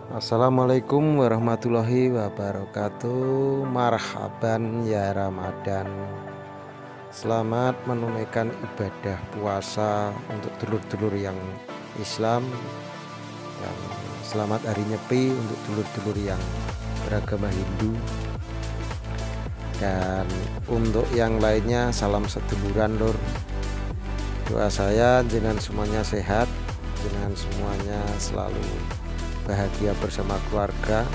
Assalamualaikum warahmatullahi wabarakatuh. Marhaban ya Ramadan. Selamat menunaikan ibadah puasa untuk dulur-dulur yang Islam, dan selamat hari Nyepi untuk dulur-dulur yang beragama Hindu. Dan untuk yang lainnya, salam seduluran lur. Doa saya jenengan semuanya sehat, jenengan semuanya selalu bahagia bersama keluarga,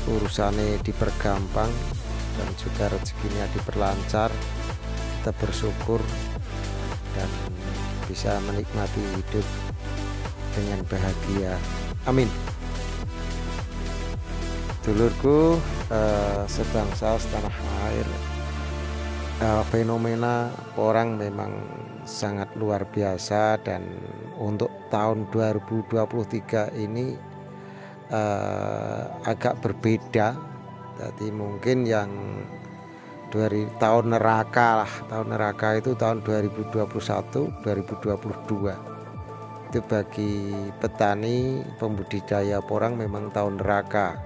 urusannya dipergampang dan juga rezekinya diperlancar, kita bersyukur dan bisa menikmati hidup dengan bahagia, amin. Dulurku sebangsa setanah air, fenomena orang memang sangat luar biasa, dan untuk tahun 2023 ini agak berbeda. Jadi mungkin yang dari tahun neraka lah, tahun neraka itu tahun 2021 2022 itu bagi petani pembudidaya porang memang tahun neraka,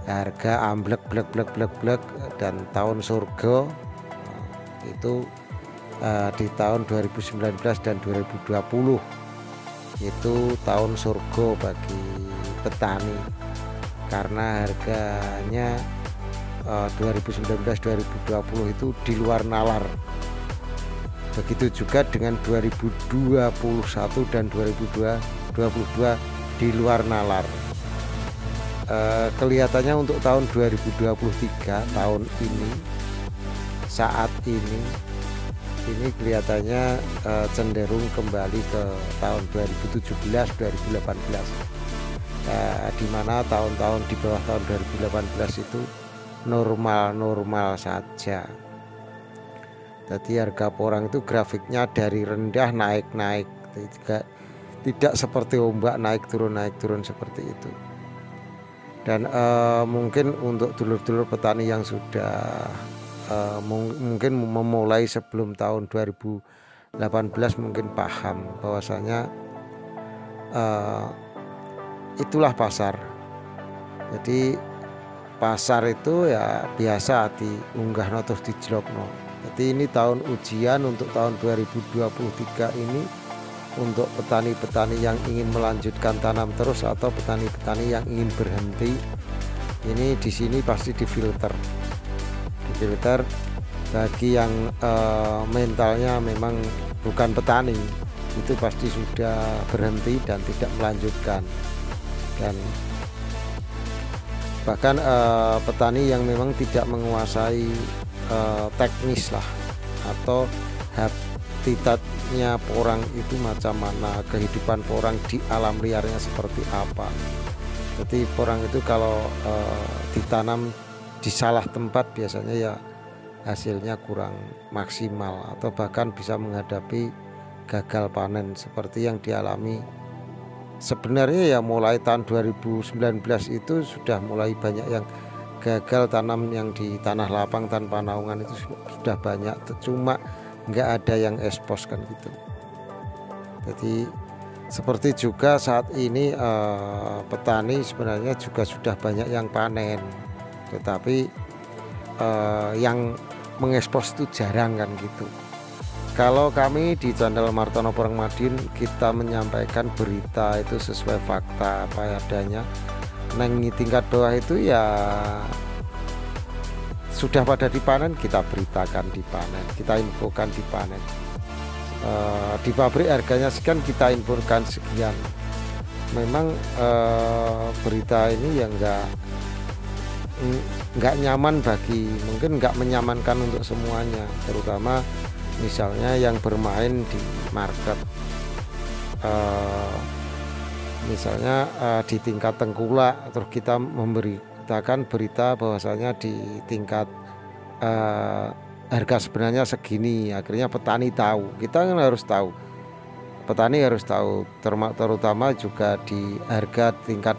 harga amblek blek, dan tahun surga itu di tahun 2019 dan 2020 itu tahun surga bagi petani, karena harganya 2019-2020 itu di luar nalar. Begitu juga dengan 2021 dan 2022 di luar nalar. Kelihatannya untuk tahun 2023, tahun ini, saat ini kelihatannya cenderung kembali ke tahun 2017-2018, di mana tahun-tahun di bawah tahun 2018 itu normal-normal saja. Jadi harga porang itu grafiknya dari rendah naik-naik, tidak seperti ombak naik turun seperti itu. Dan mungkin untuk dulur-dulur petani yang sudah mungkin memulai sebelum tahun 2018 mungkin paham bahwasanya itulah pasar. Jadi pasar itu ya biasa diunggah terus dijlokno. Jadi ini tahun ujian untuk tahun 2023 ini untuk petani-petani yang ingin melanjutkan tanam terus atau petani-petani yang ingin berhenti. Ini di sini pasti difilter bagi yang mentalnya memang bukan petani, itu pasti sudah berhenti dan tidak melanjutkan. Dan bahkan petani yang memang tidak menguasai teknis lah, atau habitatnya porang itu macam mana, kehidupan porang di alam liarnya seperti apa. Jadi porang itu kalau ditanam di salah tempat biasanya ya hasilnya kurang maksimal, atau bahkan bisa menghadapi gagal panen seperti yang dialami. Sebenarnya ya mulai tahun 2019 itu sudah mulai banyak yang gagal tanam yang di tanah lapang tanpa naungan, itu sudah banyak, cuma nggak ada yang ekspos kan gitu. Jadi seperti juga saat ini petani sebenarnya juga sudah banyak yang panen, tetapi yang mengekspos itu jarang kan gitu. Kalau kami di channel Martono Porang Madiun, kita menyampaikan berita itu sesuai fakta apa adanya. Neng tingkat bawah itu ya sudah pada dipanen, kita beritakan dipanen, kita infokan dipanen. Di pabrik harganya sekian, kita infokan sekian. Memang berita ini ya nggak nyaman bagi, mungkin nggak menyamankan untuk semuanya, terutama misalnya yang bermain di market, misalnya di tingkat tengkulak, terus kita memberitakan berita bahwasanya di tingkat harga sebenarnya segini. Akhirnya petani tahu, kita kan harus tahu, petani harus tahu, terutama juga di harga tingkat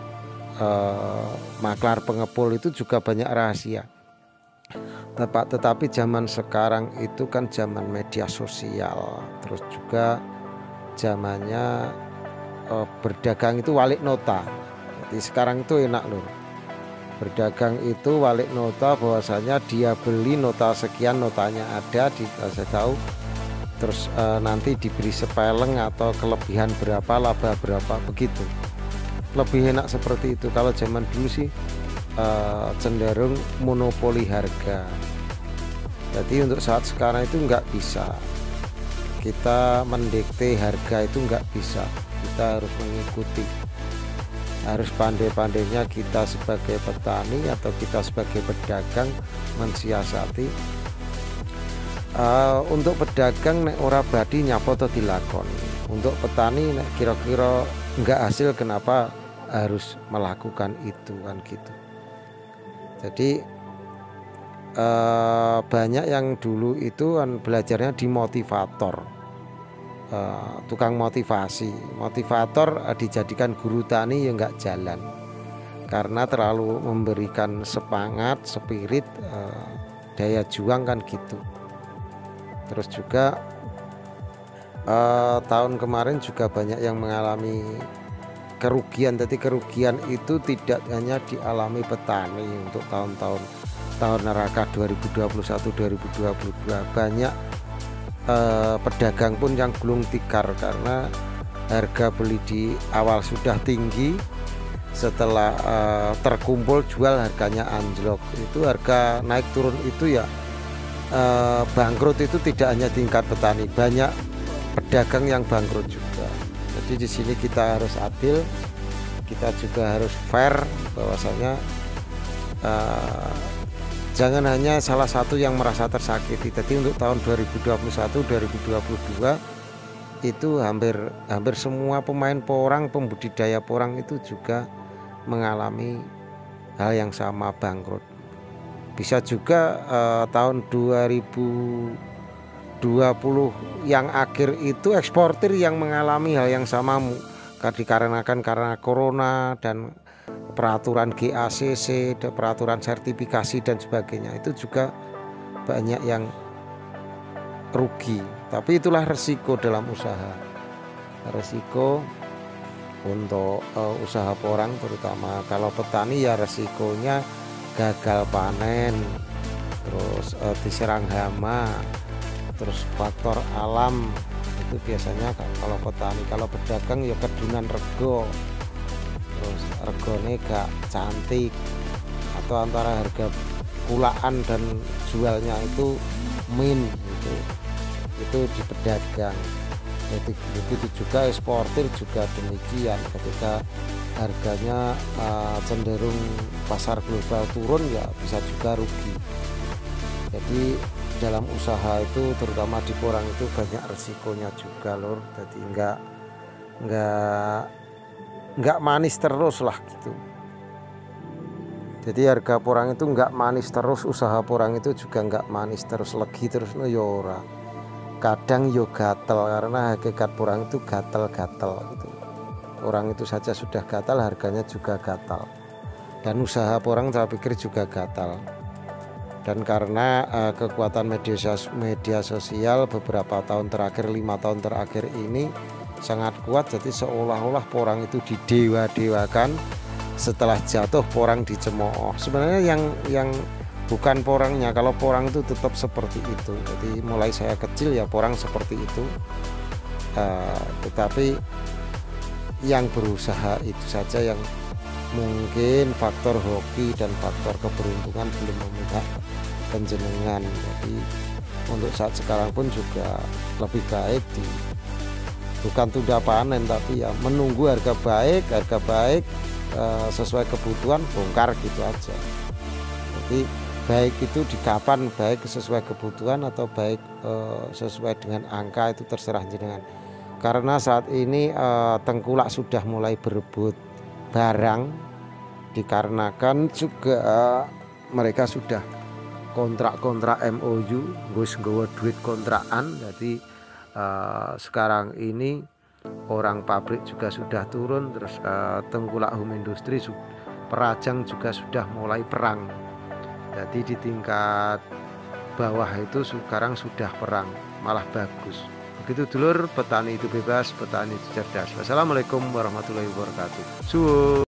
maklar pengepul itu juga banyak rahasia. Tetapi zaman sekarang itu kan zaman media sosial, terus juga zamannya berdagang itu walik nota. Jadi sekarang itu enak loh. Berdagang itu walik nota bahwasanya dia beli nota sekian, notanya ada dikasih tahu, terus nanti diberi sepeleng atau kelebihan berapa, laba berapa, begitu. Lebih enak seperti itu. Kalau zaman dulu sih cenderung monopoli harga. Jadi untuk saat sekarang itu nggak bisa kita mendikte harga, itu nggak bisa. Kita harus mengikuti, harus pandai-pandainya kita sebagai petani atau kita sebagai pedagang mensiasati. Untuk pedagang nek ora badi nyapa to dilakoni. Untuk petani nek kira-kira nggak hasil kenapa harus melakukan itu, kan gitu. Jadi banyak yang dulu itu kan belajarnya di motivator, tukang motivator dijadikan guru tani ya nggak jalan, karena terlalu memberikan semangat, spirit, daya juang, kan gitu. Terus juga tahun kemarin juga banyak yang mengalami kerugian. Jadi kerugian itu tidak hanya dialami petani untuk tahun neraka 2021-2022. Banyak pedagang pun yang gulung tikar karena harga beli di awal sudah tinggi, setelah terkumpul jual harganya anjlok. Itu harga naik turun itu ya bangkrut itu tidak hanya tingkat petani, banyak pedagang yang bangkrut juga. Jadi di sini kita harus adil, kita juga harus fair, bahwasanya jangan hanya salah satu yang merasa tersakiti. Jadi untuk tahun 2021-2022 itu hampir semua pemain porang, pembudidaya porang itu juga mengalami hal yang sama, bangkrut. Bisa juga tahun 2020 yang akhir itu eksportir yang mengalami hal yang sama, karena corona dan peraturan GACC, peraturan sertifikasi dan sebagainya. Itu juga banyak yang rugi. Tapi itulah resiko dalam usaha, resiko untuk usaha porang, terutama kalau petani ya resikonya gagal panen, terus diserang hama, terus faktor alam. Itu biasanya kalau petani. Kalau pedagang ya kedunan rego, terus regone gak cantik, atau antara harga kulaan dan jualnya itu min, itu di pedagang. Jadi begitu juga eksportir juga demikian, ketika harganya cenderung pasar global turun ya bisa juga rugi. Jadi dalam usaha itu terutama di porang itu banyak resikonya juga lor. Jadi nggak manis terus lah gitu. Jadi harga porang itu nggak manis terus, usaha porang itu juga nggak manis terus, legi terus no yora. Kadang yo gatel, karena hakikat porang itu gatel-gatel gitu. Orang itu saja sudah gatal, harganya juga gatal. Dan usaha porang saya pikir juga gatal. Dan karena kekuatan media sosial beberapa tahun terakhir, 5 tahun terakhir ini sangat kuat, jadi seolah-olah porang itu didewa-dewakan, setelah jatuh porang dicemooh. Sebenarnya yang bukan porangnya, kalau porang itu tetap seperti itu. Jadi mulai saya kecil ya porang seperti itu, tetapi yang berusaha itu saja yang mungkin faktor hoki dan faktor keberuntungan belum memihak penjenengan. Jadi untuk saat sekarang pun juga lebih baik bukan tunda panen, tapi ya menunggu harga baik sesuai kebutuhan, bongkar gitu aja. Jadi baik itu di kapan, baik sesuai kebutuhan atau baik sesuai dengan angka, itu terserah jenengan. Karena saat ini tengkulak sudah mulai berebut barang, dikarenakan juga mereka sudah kontrak MOU, nggawa duit kontrakan. Jadi sekarang ini orang pabrik juga sudah turun, terus tengkulak home industry, perajang juga sudah mulai perang. Jadi di tingkat bawah itu sekarang sudah perang, malah bagus. Begitu dulur, petani itu bebas, petani itu cerdas. Wassalamualaikum warahmatullahi wabarakatuh.